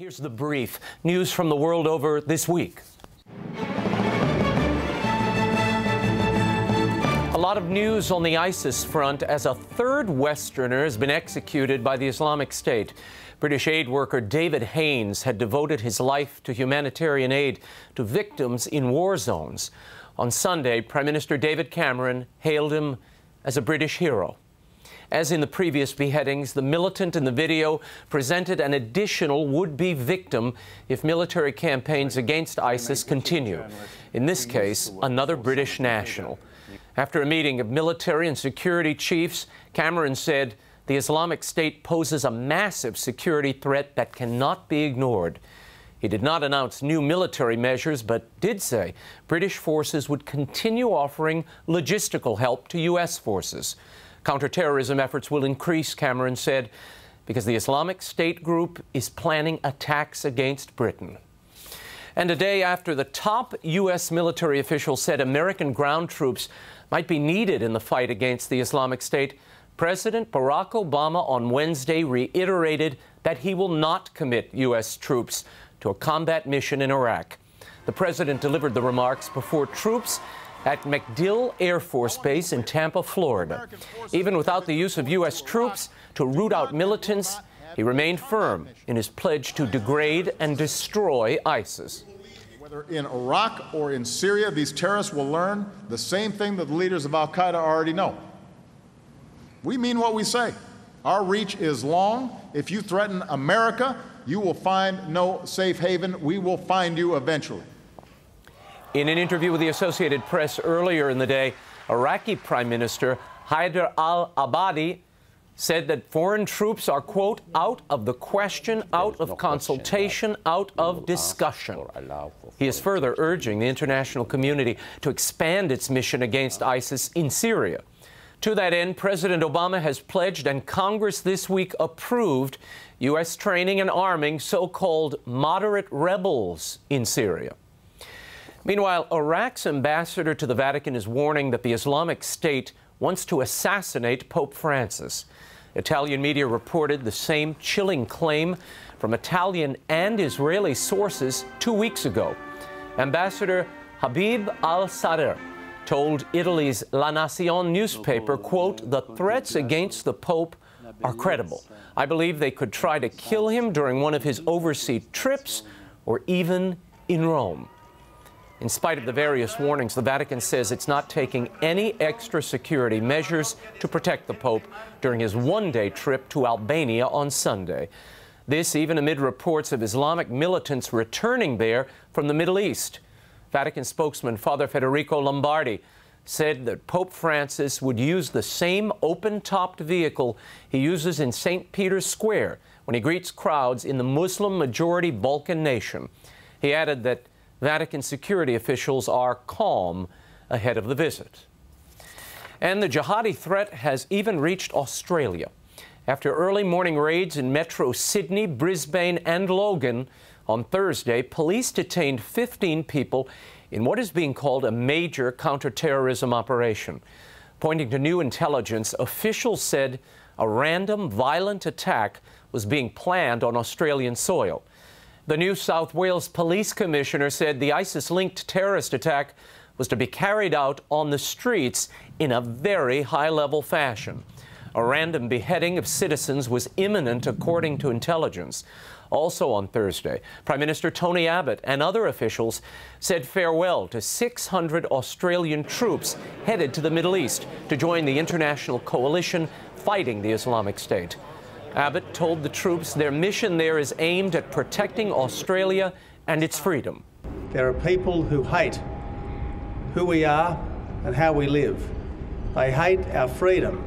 Here's the brief. News from the world over this week. A lot of news on the ISIS front as a third Westerner has been executed by the Islamic State. British aid worker David Haines had devoted his life to humanitarian aid to victims in war zones. On Sunday, Prime Minister David Cameron hailed him as a British hero. As in the previous beheadings, the militant in the video presented an additional would-be victim if military campaigns against ISIS continue. In this case, another British national. After a meeting of military and security chiefs, Cameron said the Islamic State poses a massive security threat that cannot be ignored. He did not announce new military measures, but did say British forces would continue offering logistical help to U.S. forces. Counterterrorism efforts will increase, Cameron said, because the Islamic State group is planning attacks against Britain. And a day after the top U.S. military official said American ground troops might be needed in the fight against the Islamic State, President Barack Obama on Wednesday reiterated that he will not commit U.S. troops to a combat mission in Iraq. The president delivered the remarks before troops at MacDill Air Force Base in Tampa, Florida. Even without the use of U.S. troops to root out militants, he remained firm in his pledge to degrade and destroy ISIS. Whether in Iraq or in Syria, these terrorists will learn the same thing that the leaders of al-Qaeda already know. We mean what we say. Our reach is long. If you threaten America, you will find no safe haven. We will find you eventually. In an interview with the Associated Press earlier in the day, Iraqi Prime Minister Haider al-Abadi said that foreign troops are, quote, out of the question, out of consultation, out of discussion. He is further urging the international community to expand its mission against ISIS in Syria. To that end, President Obama has pledged, and Congress this week approved, U.S. training and arming so-called moderate rebels in Syria. Meanwhile, Iraq's ambassador to the Vatican is warning that the Islamic State wants to assassinate Pope Francis. Italian media reported the same chilling claim from Italian and Israeli sources 2 weeks ago. Ambassador Habib al-Sadr told Italy's La Nazione newspaper, quote, "The threats against the Pope are credible. I believe they could try to kill him during one of his overseas trips or even in Rome." In spite of the various warnings, the Vatican says it's not taking any extra security measures to protect the Pope during his one-day trip to Albania on Sunday. This even amid reports of Islamic militants returning there from the Middle East. Vatican spokesman Father Federico Lombardi said that Pope Francis would use the same open-topped vehicle he uses in St. Peter's Square when he greets crowds in the Muslim-majority Balkan nation. He added that Vatican security officials are calm ahead of the visit. And the jihadi threat has even reached Australia. After early morning raids in Metro Sydney, Brisbane and Logan on Thursday, police detained 15 people in what is being called a major counterterrorism operation. Pointing to new intelligence, officials said a random violent attack was being planned on Australian soil. The New South Wales Police Commissioner said the ISIS-linked terrorist attack was to be carried out on the streets in a very high-level fashion. A random beheading of citizens was imminent, according to intelligence. Also on Thursday, Prime Minister Tony Abbott and other officials said farewell to 600 Australian troops headed to the Middle East to join the international coalition fighting the Islamic State. Abbott told the troops their mission there is aimed at protecting Australia and its freedom. There are people who hate who we are and how we live. They hate our freedom,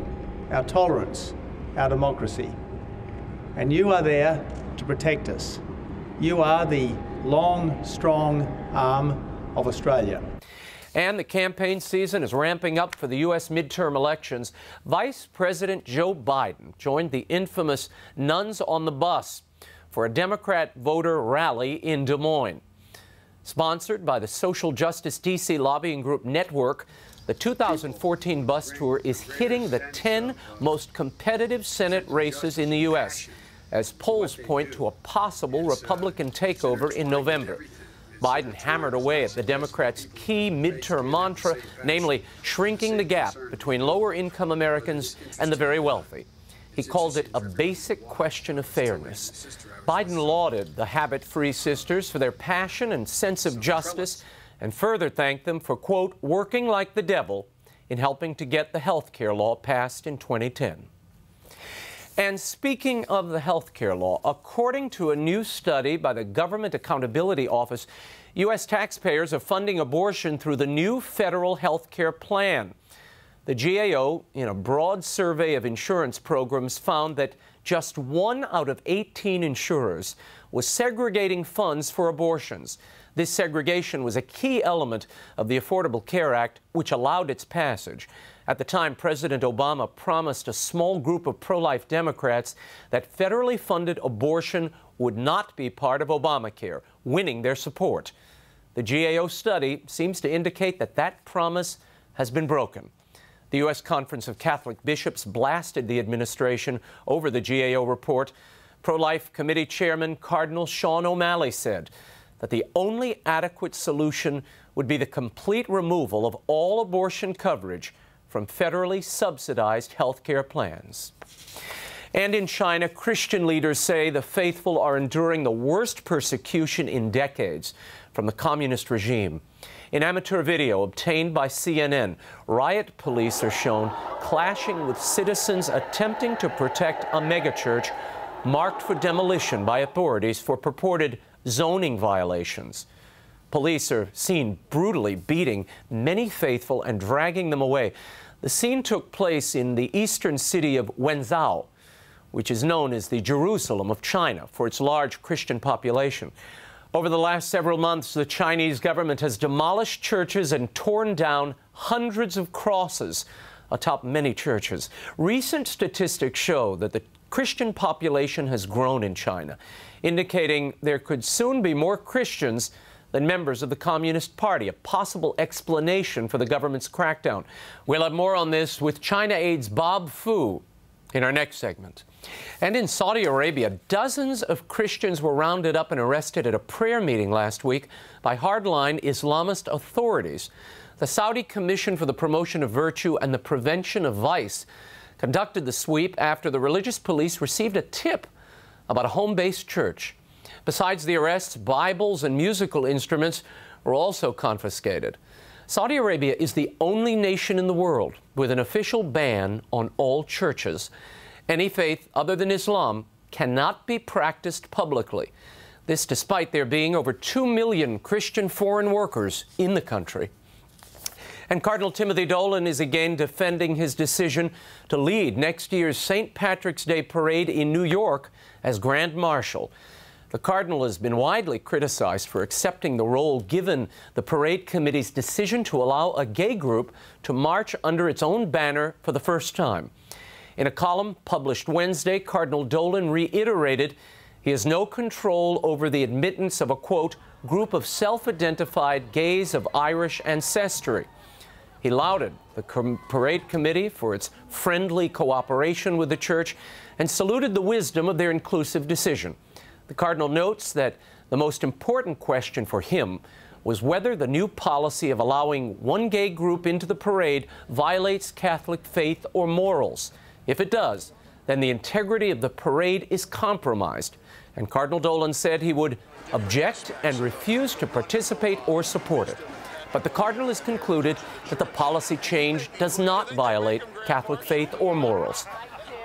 our tolerance, our democracy. And you are there to protect us. You are the long, strong arm of Australia. And the campaign season is ramping up for the U.S. midterm elections. Vice President Joe Biden joined the infamous Nuns on the Bus for a Democrat voter rally in Des Moines. Sponsored by the social justice D.C. lobbying group Network, the 2014 bus tour is hitting the 10 most competitive Senate races in the U.S. as polls point to a possible Republican takeover in November. Biden hammered away at the Democrats' key midterm mantra, namely shrinking the gap between lower-income Americans and the very wealthy. He called it a basic question of fairness. Biden lauded the habit-free sisters for their passion and sense of justice, and further thanked them for, quote, working like the devil in helping to get the health care law passed in 2010. And speaking of the health care law, according to a new study by the Government Accountability Office, U.S. taxpayers are funding abortion through the new federal health care plan. The GAO, in a broad survey of insurance programs, found that just 1 out of 18 insurers was segregating funds for abortions. This segregation was a key element of the Affordable Care Act, which allowed its passage. At the time, President Obama promised a small group of pro-life Democrats that federally funded abortion would not be part of Obamacare, winning their support. The GAO study seems to indicate that that promise has been broken. The U.S. Conference of Catholic Bishops blasted the administration over the GAO report. Pro-Life Committee Chairman Cardinal Sean O'Malley said that the only adequate solution would be the complete removal of all abortion coverage from federally subsidized health care plans. And in China, Christian leaders say the faithful are enduring the worst persecution in decades from the communist regime. In amateur video obtained by CNN, riot police are shown clashing with citizens attempting to protect a megachurch marked for demolition by authorities for purported zoning violations. Police are seen brutally beating many faithful and dragging them away. The scene took place in the eastern city of Wenzhou, which is known as the Jerusalem of China for its large Christian population. Over the last several months, the Chinese government has demolished churches and torn down hundreds of crosses atop many churches. Recent statistics show that the Christian population has grown in China, indicating there could soon be more Christians than members of the Communist Party, a possible explanation for the government's crackdown. We'll have more on this with China Aid's Bob Fu in our next segment. And in Saudi Arabia, dozens of Christians were rounded up and arrested at a prayer meeting last week by hardline Islamist authorities. The Saudi Commission for the Promotion of Virtue and the Prevention of Vice conducted the sweep after the religious police received a tip about a home-based church. Besides the arrests, Bibles and musical instruments were also confiscated. Saudi Arabia is the only nation in the world with an official ban on all churches. Any faith other than Islam cannot be practiced publicly. This despite there being over 2 million Christian foreign workers in the country. And Cardinal Timothy Dolan is again defending his decision to lead next year's St. Patrick's Day parade in New York as Grand Marshal. The Cardinal has been widely criticized for accepting the role given the parade committee's decision to allow a gay group to march under its own banner for the first time. In a column published Wednesday, Cardinal Dolan reiterated he has no control over the admittance of a, quote, group of self-identified gays of Irish ancestry. He lauded the parade committee for its friendly cooperation with the church and saluted the wisdom of their inclusive decision. The Cardinal notes that the most important question for him was whether the new policy of allowing one gay group into the parade violates Catholic faith or morals. If it does, then the integrity of the parade is compromised. And Cardinal Dolan said he would object and refuse to participate or support it. But the Cardinal has concluded that the policy change does not violate Catholic faith or morals.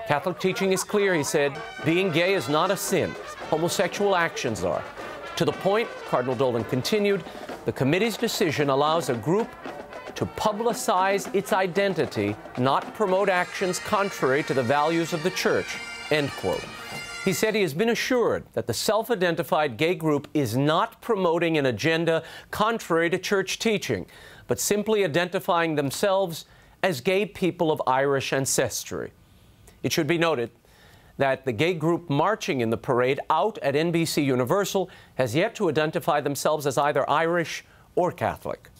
Catholic teaching is clear, he said. Being gay is not a sin. Homosexual actions are. To the point, Cardinal Dolan continued, the committee's decision allows a group to publicize its identity, not promote actions contrary to the values of the Church, end quote. He said he has been assured that the self-identified gay group is not promoting an agenda contrary to church teaching, but simply identifying themselves as gay people of Irish ancestry. It should be noted that the gay group marching in the parade out at NBC Universal has yet to identify themselves as either Irish or Catholic.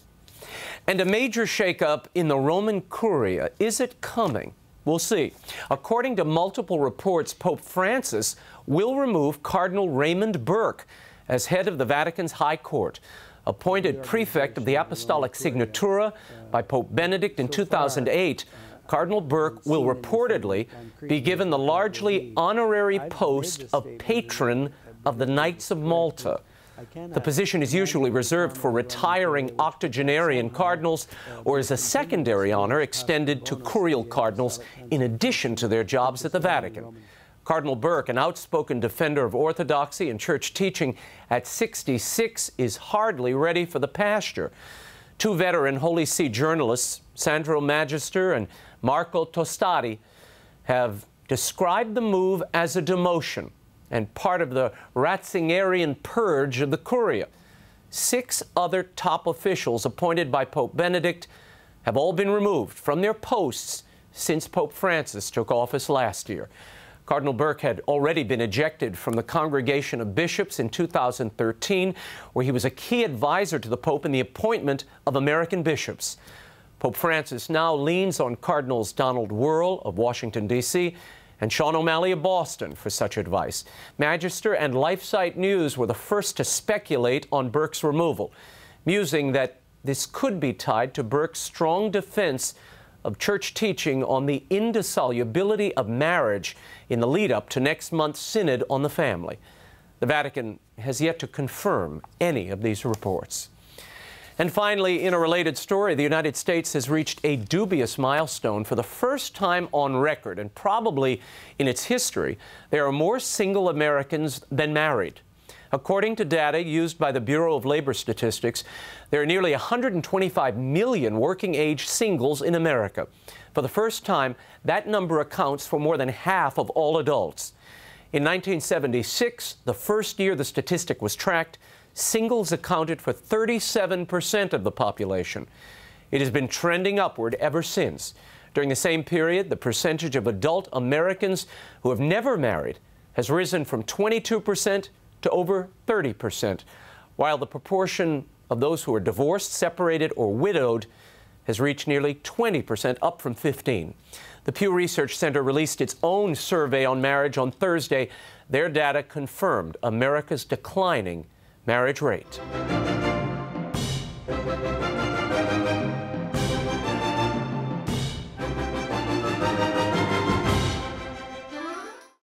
And a major shakeup in the Roman Curia. Is it coming? We'll see. According to multiple reports, Pope Francis will remove Cardinal Raymond Burke as head of the Vatican's High Court. Appointed prefect of the Apostolic Signatura by Pope Benedict in 2008, Cardinal Burke will reportedly be given the largely honorary post of patron of the Knights of Malta. The position is usually reserved for retiring octogenarian cardinals or is a secondary honor extended to curial cardinals in addition to their jobs at the Vatican. Cardinal Burke, an outspoken defender of orthodoxy and church teaching at 66, is hardly ready for the pasture. Two veteran Holy See journalists, Sandro Magister and Marco Tostati, have described the move as a demotion and part of the Ratzingerian purge of the Curia. 6 other top officials appointed by Pope Benedict have all been removed from their posts since Pope Francis took office last year. Cardinal Burke had already been ejected from the Congregation of Bishops in 2013, where he was a key advisor to the Pope in the appointment of American bishops. Pope Francis now leans on Cardinals Donald Wuerl of Washington, D.C., and Sean O'Malley of Boston for such advice. Magister and LifeSite News were the first to speculate on Burke's removal, musing that this could be tied to Burke's strong defense of church teaching on the indissolubility of marriage in the lead-up to next month's Synod on the Family. The Vatican has yet to confirm any of these reports. And finally, in a related story, the United States has reached a dubious milestone. For the first time on record, and probably in its history, there are more single Americans than married. According to data used by the Bureau of Labor Statistics, there are nearly 125 million working-age singles in America. For the first time, that number accounts for more than half of all adults. In 1976, the first year the statistic was tracked, singles accounted for 37% of the population. It has been trending upward ever since. During the same period, the percentage of adult Americans who have never married has risen from 22% to over 30%, while the proportion of those who are divorced, separated, or widowed has reached nearly 20%, up from 15%. The Pew Research Center released its own survey on marriage on Thursday. Their data confirmed America's declining marriage rate.